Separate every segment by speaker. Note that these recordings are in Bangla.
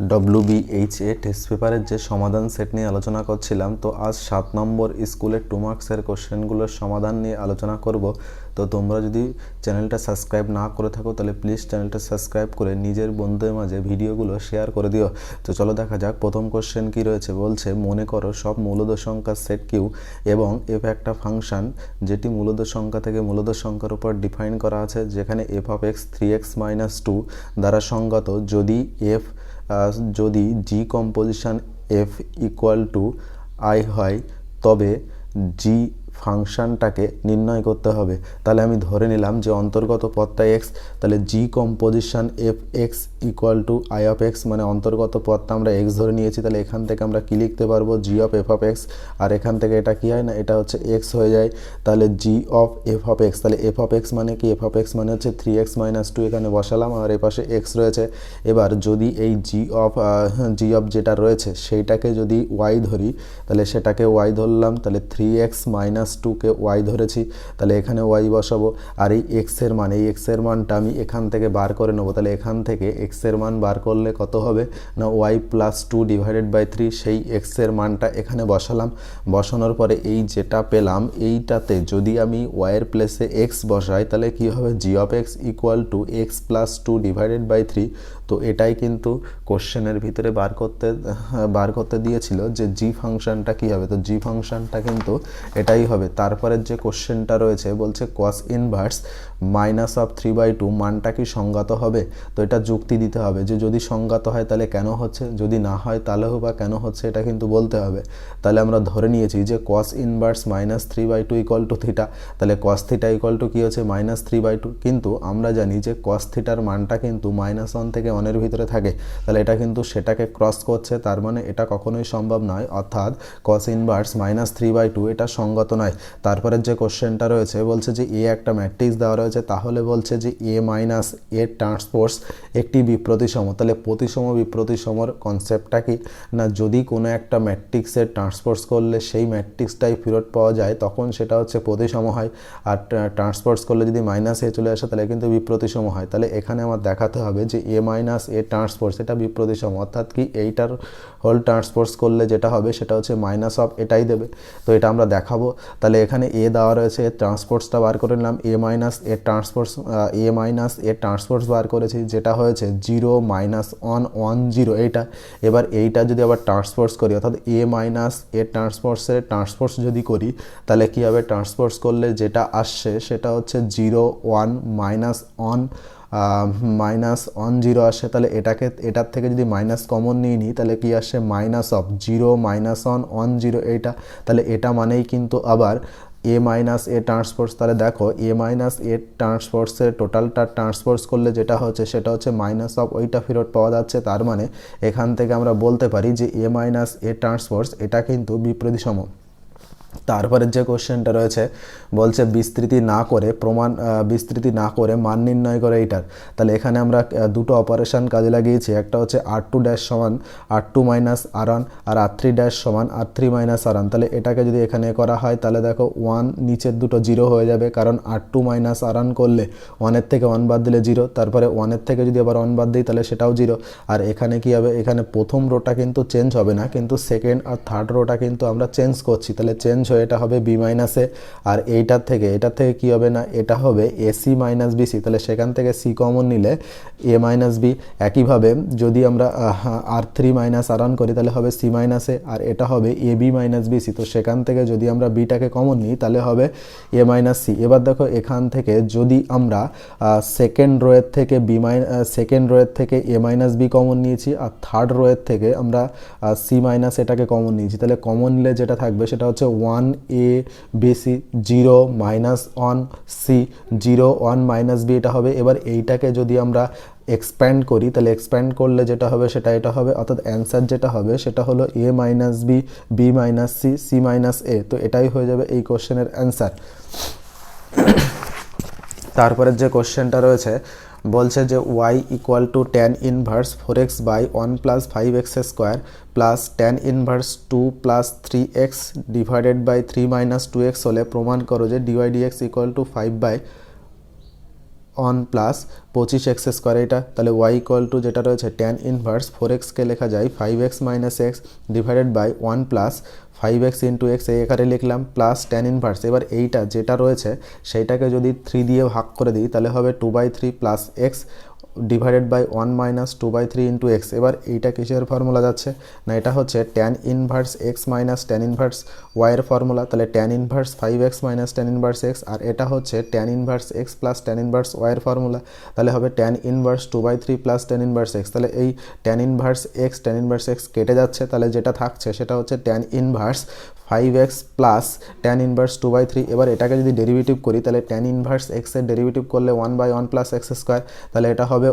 Speaker 1: WBHA টেস্ট পেপারের যে সমাধান সেট নিয়ে আলোচনা করছিলাম, তো আজ 7 নম্বর স্কুলের 2 মার্কসের কোশ্চেনগুলোর সমাধান নিয়ে আলোচনা করব। তো তোমরা যদি চ্যানেলটা সাবস্ক্রাইব না করে থাকো তাহলে প্লিজ চ্যানেলটা সাবস্ক্রাইব করে নিজের বন্ধুদের মাঝে ভিডিওগুলো শেয়ার করে দিও। তো চলো দেখা যাক প্রথম কোশ্চেন কি রয়েছে। বলছে মনে করো সব মূলদ সংখ্যার সেট কিউ এবং এফ একটা ফাংশন যেটি মূলদ সংখ্যা থেকে মূলদ সংখ্যার উপর ডিফাইন করা আছে, যেখানে এফ অফ এক্স 3x-2 দ্বারা সংজ্ঞাত যদি G composition F equal to I হয় তবে জি ফাংশনটাকে নির্ণয় করতে হবে। তাহলে আমি ধরে নিলাম যে অন্তর্গত পদটা এক্স, তাহলে G composition F X equal to I of X, মানে অন্তর্গত পদটা আমরা এক্স ধরে নিয়েছি। তাহলে এখান থেকে আমরা কি লিখতে পারবো, জি অফ এফ অফ এক্স, আর এখান থেকে এটা কি হয় না, এটা হচ্ছে এক্স হয়ে যায়। তাহলে জি অফ এফ অফ এক্স, তাহলে এফ অফ এক্স মানে কি, এফ অফ এক্স মানে হচ্ছে 3x-2 এখানে বসালাম, আর এই পাশে এক্স রয়েছে। এবার যদি এই জি অফ যেটা রয়েছে সেইটাকে যদি ওয়াই ধরি, তাহলে সেটাকে ওয়াই ধরলাম, তাহলে 3x-2কে ওয়াই ধরেছি, তাহলে এখানে ওয়াই বসাবো। আর এই এক্সের মান, এই এক্সের মানটা আমি এখান থেকে বার করে নেবো। তাহলে এখান থেকে এক্সের মান বার করলে কত হবে না, ওয়াই প্লাস 2/3, সেই এক্সের মানটা এখানে বসালাম। বসানোর পরে এই যেটা পেলাম এইটাতে যদি আমি ওয়াইয়ের প্লেসে এক্স বসাই তাহলে কি হবে, G of X equal to X plus 2/3। তো এটাই কিন্তু কোশ্চেনের ভিতরে বার করতে দিয়েছিল যে জি ফাংশনটা কি হবে। তো জি ফাংশনটা কিন্তু এটাই হবে। তারপরের যে কোশ্চেনটা রয়েছে বলছে কস ইনভার্স -3/2 মানটা কি সংজ্ঞাত হবে। তো এটা যুক্তি দিতে হবে যে যদি সংজ্ঞাত হয় তাহলে কেন হচ্ছে, যদি না হয় তাহলেও বা কেন হচ্ছে, এটা কিন্তু বলতে হবে। তাহলে আমরা ধরে নিয়েছি যে cos inverse -3/2 equal to theta, তাহলে কস থিটা ইকুয়াল টু কী হচ্ছে, -3/2। কিন্তু আমরা জানি যে কস থিটার মানটা কিন্তু -1 থেকে 1-এর ভিতরে থাকে, তাহলে এটা কিন্তু সেটাকে ক্রস করছে, তার মানে এটা কখনোই সম্ভব নয়, অর্থাৎ কস ইনভার্স -3/2 এটা সঙ্গত নয়। তারপরের যে কোশ্চেনটা রয়েছে বলছে যে এ একটা ম্যাট্রিক্স দেওয়া রয়েছে, তাহলে বলছে যে এ মাইনাস এর ট্রান্সপোজ একটি বিপ্রতিসম। তাহলে প্রতিসম বিপ্রতিসমর কনসেপ্টটা কি না, যদি কোনো একটা ম্যাট্রিক্সের ট্রান্সপোজ করলে সেই ম্যাট্রিক্সটাই ফেরত পাওয়া যায় তখন সেটা হচ্ছে প্রতিসম হয়, আর ট্রান্সপোজ করলে যদি -এ চলে আসে তাহলে কিন্তু বিপ্রতিসম হয়। তাহলে এখানে আমার দেখাতে হবে যে এ মাইনাস এর ট্রান্সপোজ এটা বিপ্রতিসম, অর্থাৎ কি এইটার হোল ট্রান্সপোজ করলে যেটা হবে সেটা হচ্ছে মাইনাস অফ এটাই দেবে। তো এটা আমরা দেখাবো। তাহলে এখানে এ দেওয়া রয়েছে, এর ট্রান্সপোজটা বার করে নিলাম, এ মাইনাস এর ট্রান্সপোজ বার করেছি, যেটা হয়েছে 0-1-1-0 এইটা। এবার এইটা যদি আবার ট্রান্সপোজ করি, অর্থাৎ এ মাইনাস এর ট্রান্সপোজ যদি করি তাহলে কী হবে, ট্রান্সপোজ করলে যেটা আসছে সেটা হচ্ছে 0-1-1-0 আসে। তাহলে এটার থেকে যদি মাইনাস কমন নিয়ে নিই তাহলে কি আসে, মাইনাস অফ 0-1-1-0 এইটা। তাহলে এটা মানেই কিন্তু আবার এ মাইনাস এ ট্রান্সপোজ। তাহলে দেখো এ মাইনাস এ ট্রান্সপোজের টোটালটা ট্রান্সপোজ করলে যেটা হচ্ছে সেটা হচ্ছে মাইনাস অফ ওইটা ফেরত পাওয়া যাচ্ছে। তার মানে এখান থেকে আমরা বলতে পারি যে এ মাইনাস এ ট্রান্সপোজ এটা কিন্তু বিপ্রতিসম। তারপরের যে কোশ্চেনটা রয়েছে বলছে বিস্তৃতি না করে মান নির্ণয় করে এইটার। তাহলে এখানে আমরা দুটো অপারেশন কাজে লাগিয়েছি, একটা হচ্ছে r2 ড্যাশ সমান r2 মাইনাস r1 আর r3 ড্যাশ সমান r3 মাইনাস r1। তাহলে এটাকে যদি এখানে করা হয় তাহলে দেখো 1 নিচের দুটো 0 হয়ে যাবে, কারণ r2 মাইনাস r1 করলে 1-এর থেকে 1 বাদ দিলে 0, তারপরে 1-এর থেকে যদি আবার 1 বাদ দিই তাহলে সেটাও 0। আর এখানে কি হবে, এখানে প্রথম রোটা কিন্তু চেঞ্জ হবে না, কিন্তু সেকেন্ড আর থার্ড রোটা কিন্তু আমরা চেঞ্জ করছি, তাহলে চেঞ্জ হয়ে এটা হবে বি মাইনাসে। আর এটার থেকে কি হবে না, এটা হবে এসি মাইনাস বিসি, তাহলে সেখান থেকে সি কমন নিলে এ মাইনাস বি। একইভাবে যদি আমরা r3 মাইনাস r1 করি তাহলে হবে সি মাইনাসে, আর এটা হবে এ বি মাইনাস বিসি, তো সেখান থেকে যদি আমরা বিটাকে কমন নিই তাহলে হবে এ মাইনাস সি। এবার দেখো এখান থেকে যদি আমরা সেকেন্ড রোয়ের থেকে এ মাইনাস বি কমন নিয়েছি, আর থার্ড রোয়ের থেকে আমরা সি মাইনাস এটাকে কমন নিয়েছি, তাহলে কমন নিলে যেটা থাকবে সেটা হচ্ছে 1 এ বিসি 0-1 সি 0-1 মাইনাস বি এটা হবে। এবার এইটাকে যদি আমরা এক্সপ্যান্ড করি তাহলে এক্সপ্যান্ড করলে যেটা হবে সেটা এটা হবে, অর্থাৎ অ্যান্সার যেটা হবে সেটা হলো A minus B, B minus C, C minus A. তো এটাই হয়ে যাবে এই কোশ্চেনের অ্যান্সার। তারপরের যে কোশ্চেনটা রয়েছে বলছে যে y equal to tan inverse 4x by 1 plus 5x square plus tan inverse 2 plus 3x divided by 3 minus 2x হলে প্রমাণ করো যে dy dx equal to 5/1 on plus 25x² এটা, তাহলে y ইকুয়াল টু যেটা রয়েছে ট্যান ইনভার্স 4xকে লেখা যায় 5x minus x divided by 1 plus 5x into x এই এখানে লিখলাম প্লাস ট্যান ইনভার্স। এবার এইটা যেটা রয়েছে সেইটাকে যদি 3 দিয়ে ভাগ করে দিই তাহলে হবে 2/3 plus X divided by 1 minus 2/3 into X. এবার এইটা কিসের ফর্মুলা যাচ্ছে না, এটা হচ্ছে tan inverse X minus tan inverse ওয়াইয়ের ফর্মুলা। তাহলে tan inverse 5x minus tan inverse X, আর এটা হচ্ছে tan inverse X plus tan inverse ওয়াইয়ের ফর্মুলা। তাহলে হবে tan inverse 2/3 plus tan inverse X. তাহলে এই ট্যান ইনভার্স এক্স কেটে যাচ্ছে, তাহলে যেটা থাকছে সেটা হচ্ছে tan inverse 5x plus tan inverse 2/3। এবার এটাকে যদি ডেরিভেটিভ করি তাহলে ট্যান ইনভার্স এক্সের ডেরিভেটিভ করলে 1/1 প্লাস x², তাহলে এটা হবে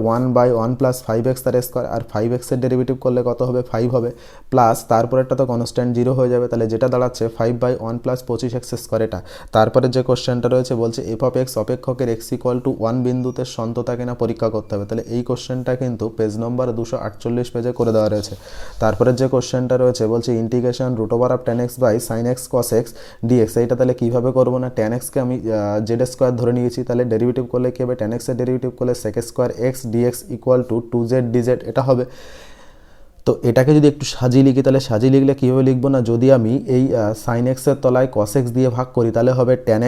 Speaker 1: 1/1 প্লাস 5x তার স্কোয়ার, আর 5xের ডেরিভেটিভ করলে কত হবে 5 হবে, প্লাস তারপরেরটা তো কনস্ট্যান্ট 0 হয়ে যাবে, তাহলে যেটা দাঁড়াচ্ছে 5/1 প্লাস 25x²। এটা তারপরে যে কোশ্চেনটা রয়েছে বলছে এফ অফ এক্স অপেক্ষকের x ইকুয়াল টু 1 বিন্দুতে সন্ততা কিনা পরীক্ষা করতে হবে। তাহলে এই কোশ্চেনটা কিন্তু পেজ নম্বর 248 পেজে করে দেওয়া রয়েছে। তারপরে যে কোশ্চেনটা রয়েছে বলছে integration root over of tan x by sin x cos x dx। এইটা তাহলে কীভাবে করবো না, tan x কে আমি z² ধরে নিয়েছি, তাহলে ডেরিভেটিভ করলে কী হবে, tan x এর ডেরিভেটিভ করলে sec² x dx equal two 2z dz এটা হবে। তো এটাকে যদি একটু সাজিয়ে লিখি তাহলে সাজিয়ে লিখলে কীভাবে লিখবো না, যদি আমি এই সাইন এক্সের তলায় কস এক্স দিয়ে ভাগ করি তাহলে হবে ট্যান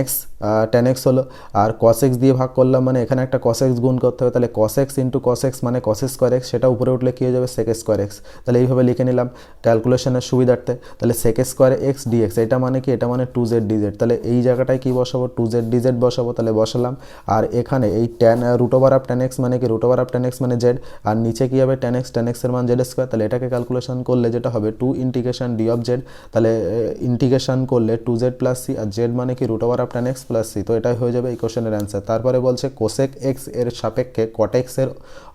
Speaker 1: এক্স হলো, আর কস এক্স দিয়ে ভাগ করলাম মানে এখানে একটা কস এক্স গুণ করতে হবে, তাহলে cos x into cos x মানে cos² x, সেটা উপরে উঠলে কী হয়ে যাবে sec² x। তাহলে এইভাবে লিখে নিলাম ক্যালকুলেশনের সুবিধার্থে। তাহলে sec² x dx এটা মানে কি, এটা মানে 2z dz। তাহলে এই জায়গাটায় কী বসাবো, 2z dz বসাবো, তাহলে বসালাম। আর এখানে এই root over of tan x মানে কি, root over of tan x মানে z, আর নিচে কী হবে tan x এর মান z²। তাহলে এটাকে ক্যালকুলেশন করলে যেটা হবে 2 ইন্টিগ্রেশন d অফ z, তাহলে ইন্টিগ্রেশন করলে 2z প্লাস c, আর z মানে কি root over of tan x plus c। তো এটাই হয়ে যাবে এই কোশ্চেনের অ্যান্সার। তারপরে বলছে কোসেক এক্স এর সাপেক্ষে কট এক্স এর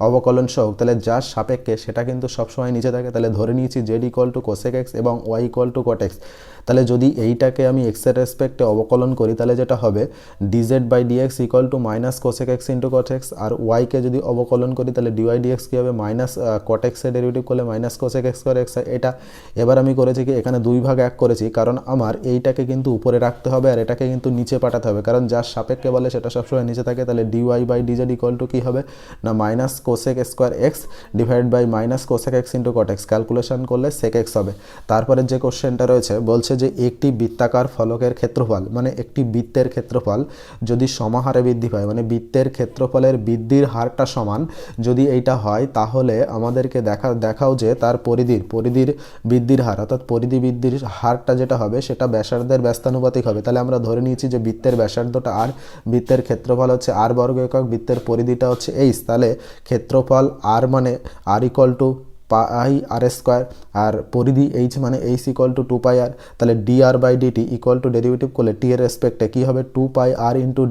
Speaker 1: অবকলন সহগ, তাহলে যার সাপেক্ষে সেটা কিন্তু সবসময় নিচে থাকে। তাহলে ধরে নিয়েছি z equal to cosec x এবং y equal two cot x. তাহলে যদি এইটাকে আমি এক্সের রেসপেক্টে অবকলন করি তাহলে যেটা হবে dz by dx equal to minus cosec x into cot X, আর ওয়াইকে যদি অবকলন করি তাহলে dy dx কী হবে, মাইনাস কট এক্সের ডেরিভেটিভ করলে minus cosec x square x. এটা এবার আমি করেছি কি, এখানে 2 ভাগ 1 করেছি, কারণ আমার এইটাকে কিন্তু উপরে রাখতে হবে আর এটাকে কিন্তু নিচে পাঠাতে হবে, কারণ যার সাপেক্ষে বলে সেটা সবসময় নিচে থাকে। তাহলে dy by dz equal to কী হবে না, minus cosec square x divide by minus cosec x into cot x, calculation করলে সেক এক্স হবে। তারপরে যে কোশ্চেনটা রয়েছে বলছে যে একটি বৃত্তাকার ফলকের ক্ষেত্রফল, মানে একটি বৃত্তের ক্ষেত্রফল যদি সমাহারে বৃদ্ধি পায়, মানে বৃত্তের ক্ষেত্রফলের বৃদ্ধির হারটা সমান যদি এইটা হয়, তাহলে আমাদেরকে দেখাও যে তার পরিধির বৃদ্ধির হার, অর্থাৎ পরিধি বৃদ্ধির হারটা যেটা হবে সেটা ব্যাসার্ধের ব্যস্তানুপাতিক হবে। তাহলে আমরা ধরে নিয়েছি যে বৃত্তের ব্যাসার্ধটা আর, বৃত্তের ক্ষেত্রফল হচ্ছে r বর্গ একক, বৃত্তের পরিধিটা হচ্ছে h, তাহলে ক্ষেত্রফল r মানে r equal to pi r square, আর পরিধি এইচ মানে এইচ ইকুয়াল টু 2πr। তাহলে dr by dt equal to derivative করলে টি এর রেসপেক্টে কী হবে 2πr into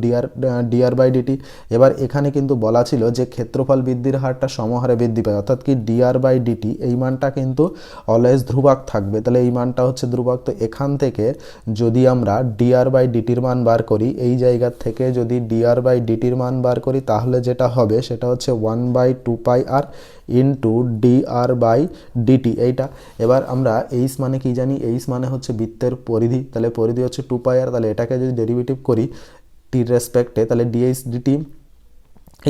Speaker 1: dr by dt. এবার এখানে কিন্তু বলা ছিল যে ক্ষেত্রফল বৃদ্ধির হারটা সমহারে বৃদ্ধি পায়, অর্থাৎ কি dr বাই ডিটি এই মানটা কিন্তু অলওয়েজ ধ্রুবক থাকবে, তাহলে এই মানটা হচ্ছে ধ্রুবক। তো এখান থেকে যদি আমরা dr বাই ডিটির মান বার করি, এই জায়গা থেকে যদি dr বাই ডিটির মান বার করি তাহলে যেটা হবে সেটা হচ্ছে 1/2πr into dr by DT এইটা। এবার আমরা এইচ মানে কি জানি, এইচ মানে হচ্ছে বৃত্তের পরিধি, তাহলে পরিধি হচ্ছে 2πr, তাহলে এটাকে যদি ডেরিভেটিভ করি টির রেসপেক্টে তাহলে dh dt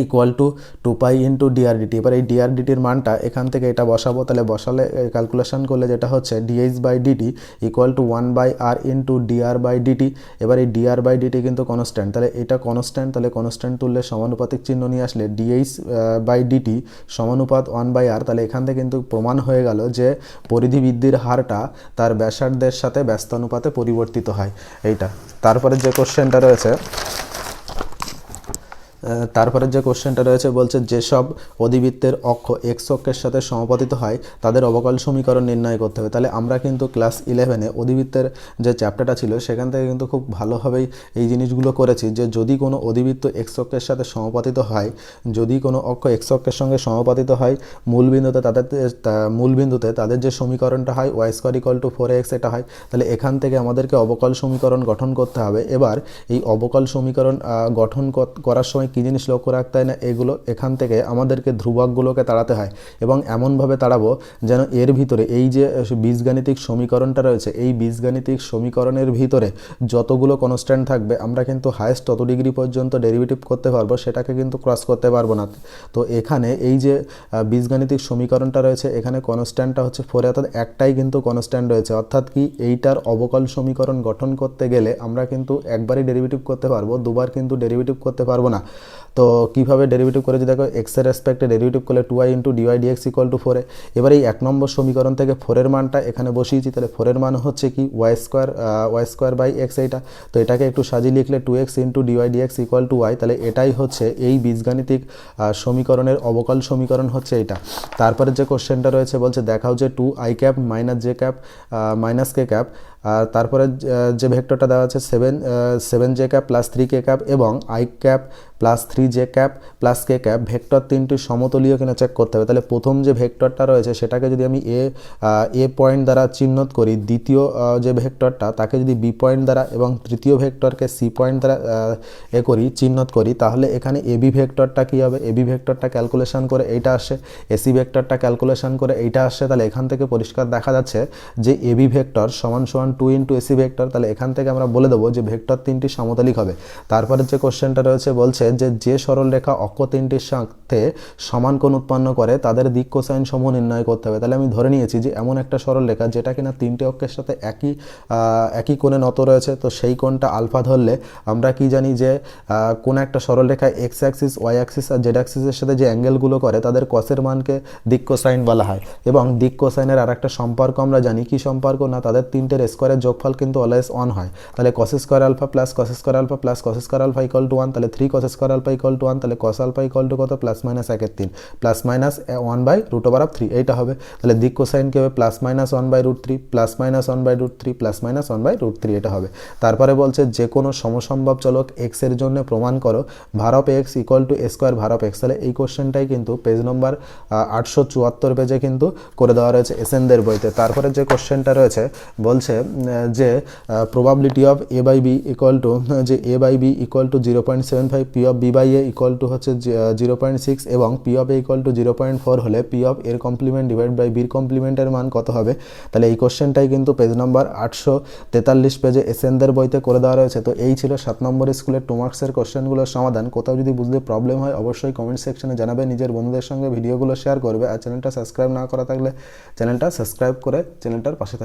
Speaker 1: equal to 2π into dr dt। এবার এই dr dt-র মানটা এখান থেকে এটা বসাবো, তাহলে বসালে ক্যালকুলেশন করলে যেটা হচ্ছে dh by dt equal to 1/r into dr by dt. এবার এই dr বাই ডিটি কিন্তু কনস্ট্যান্ট, তাহলে এটা কনস্ট্যান্ট, তাহলে কনস্ট্যান্ট তুললে সমানুপাতিক চিহ্ন নিয়ে আসলে dh বাই ডিটি সমানুপাত 1/r। তাহলে এখান থেকে কিন্তু প্রমাণ হয়ে গেল যে পরিধি বৃদ্ধির হারটা তার ব্যাসার্ধের সাথে ব্যস্তানুপাতে পরিবর্তিত হয় এইটা। তারপরে যে কোশ্চেনটা রয়েছে বলছে যেসব অধিবৃত্তের অক্ষ এক্স অক্ষের সাথে সমাপতিত হয় তাদের অবকল সমীকরণ নির্ণয় করতে হবে। তাহলে আমরা কিন্তু ক্লাস 11-এ অধিবৃত্তের যে চ্যাপ্টারটা ছিল সেখান থেকে কিন্তু খুব ভালোভাবেই এই জিনিসগুলো করেছি, যে যদি কোনো অধিবৃত্ত এক্স অক্ষের সাথে সমাপতিত হয়, যদি কোনো অক্ষ এক্স অক্ষের সঙ্গে সমাপতিত হয়, মূলবিন্দুতে তাদের যে সমীকরণটা হয় y² ইকুয়াল টু 4ax এটা হয়। তাহলে এখান থেকে আমাদেরকে অবকল সমীকরণ গঠন করতে হবে। এবার এই অবকল সমীকরণ গঠন করার সময় কী জিনিস লক্ষ্য রাখতে হয় না, এগুলো এখান থেকে আমাদেরকে ধ্রুবকগুলোকে তাড়াতে হয় এবং এমনভাবে তাড়াবো যেন এর ভিতরে এই যে বীজগাণিতিক সমীকরণটা রয়েছে, এই বীজগাণিতিক সমীকরণের ভিতরে যতগুলো কনস্ট্যান্ট থাকবে আমরা কিন্তু হায়েস্ট তত ডিগ্রি পর্যন্ত ডেরিভেটিভ করতে পারবো, সেটাকে কিন্তু ক্রস করতে পারবো না। তো এখানে এই যে বীজগাণিতিক সমীকরণটা রয়েছে, এখানে কনস্ট্যান্টটা হচ্ছে 4, অর্থাৎ একটাই কিন্তু কনস্ট্যান্ট রয়েছে, অর্থাৎ কি এইটার অবকল সমীকরণ গঠন করতে গেলে আমরা কিন্তু একবারই ডেরিভেটিভ করতে পারবো, দুবার কিন্তু ডেরিভেটিভ করতে পারবো না। তো কীভাবে ডেরিভেটিভ করেছি দেখো, এক্সের রেসপেক্টে ডেরিভেটিভ করলে 2i × dy/dx = 4। এবার এই 1 নম্বর সমীকরণ থেকে 4-এর মানটা এখানে বসিয়েছি, তাহলে 4-এর মান হচ্ছে কি y² এইটা। তো এটাকে একটু সাজিয়ে লিখলে 2x × dy/dx = y, তাহলে এটাই হচ্ছে এই বীজগাণিতিক সমীকরণের অবকল সমীকরণ হচ্ছে এইটা। তারপরে যে কোশ্চেনটা রয়েছে বলছে দেখাও যে 2i - j - k, আর তারপরে যে ভেক্টরটা দেওয়া আছে 7j + 3k এবং i + 3j + k ভেক্টর তিনটি সমতলীয় কিনা চেক করতে হবে। তাহলে প্রথম যে ভেক্টরটা রয়েছে সেটাকে যদি আমি এ পয়েন্ট দ্বারা চিহ্নিত করি, দ্বিতীয় যে ভেক্টরটা তাকে যদি বি পয়েন্ট দ্বারা এবং তৃতীয় ভেক্টরকে সি পয়েন্ট দ্বারা চিহ্নিত করি, তাহলে এখানে এবি ভেক্টরটা কী হবে, এবি ভেক্টরটা ক্যালকুলেশন করে এইটা আসে, এসি ভেক্টরটা ক্যালকুলেশন করে এইটা আসে। তাহলে এখান থেকে পরিষ্কার দেখা যাচ্ছে যে এবি ভেক্টর সমান 2 × এসি ভেক্টর। তাহলে এখান থেকে আমরা বলে দেবো যে ভেক্টর তিনটি সমতলিক হবে। তারপরে যে কোশ্চেনটা রয়েছে বলছে যে সরলরেখা অক্ষ তিনটির সাথে সমান কোণ উৎপন্ন করে তাদের দিক কোসাইন সমূহ নির্ণয় করতে হবে। তাহলে আমি ধরে নিয়েছি যে এমন একটা সরলরেখা যেটা কিনা তিনটে অক্ষের সাথে একই কোণে নত রয়েছে, তো সেই কোণটা আলফা ধরলে আমরা কি জানি যে কোন একটা সরলরেখা এক্স অ্যাক্সিস, ওয়াই অ্যাক্সিস আর জেড অ্যাক্সিসের সাথে যে অ্যাঙ্গেলগুলো করে তাদের কসের মানকে দিক কোসাইন বলা হয়। এবং দিক কোসাইনের আর একটা সম্পর্ক আমরা জানি, কি সম্পর্ক না, তাদের তিনটের স্কোয়ারের যোগফল কিন্তু অলওয়েজ 1 হয়। তাহলে cos² α + cos² α + cos² α = 1, তাহলে 3 cos² α = 1, তাহলে cos α = কত, ±1/3 ±1/√3 এইটা হবে। তাহলে দিক কোসাইন কি হবে, +-1/√3 +-1/√3 +-1/√3 এটা হবে। তারপরে বলছে যে কোনো সমসম্ভব চলক x এর জন্য প্রমাণ করো var of x = a² var of x। তাহলে এই কোশ্চেনটাই কিন্তু পেজ নম্বর 874 পেজে কিন্তু করে দেওয়া রয়েছে এসএনদের বইতে। তারপরে যে কোশ্চেনটা রয়েছে বলছে যে প্রবাবিলিটি অফ a/b যে a/b = 0.75, p of b/a হচ্ছে 0.6 এবং p of a = 0.4 হলে p of এর কমপ্লিমেন্ট / b এর কমপ্লিমেন্টের মান কত হবে। তাহলে এই কোশ্চেনটাই কিন্তু পেজ নম্বর 843 পেজে এসএনদের বইতে করে দেওয়া রয়েছে। তো এই ছিল 7 নম্বর স্কুলের 2 মার্কসের কোশ্চেনগুলোর সমাধান। কোথাও যদি বুঝতে প্রবলেম হয় অবশ্যই কমেন্ট সেকশনে জানাবে, নিজের বন্ধুদের সঙ্গে ভিডিওগুলো শেয়ার করবে, আর চ্যানেলটা সাবস্ক্রাইব না করা থাকলে চ্যানেলটা সাবস্ক্রাইব করে চ্যানেলটার পাশে থাকবে।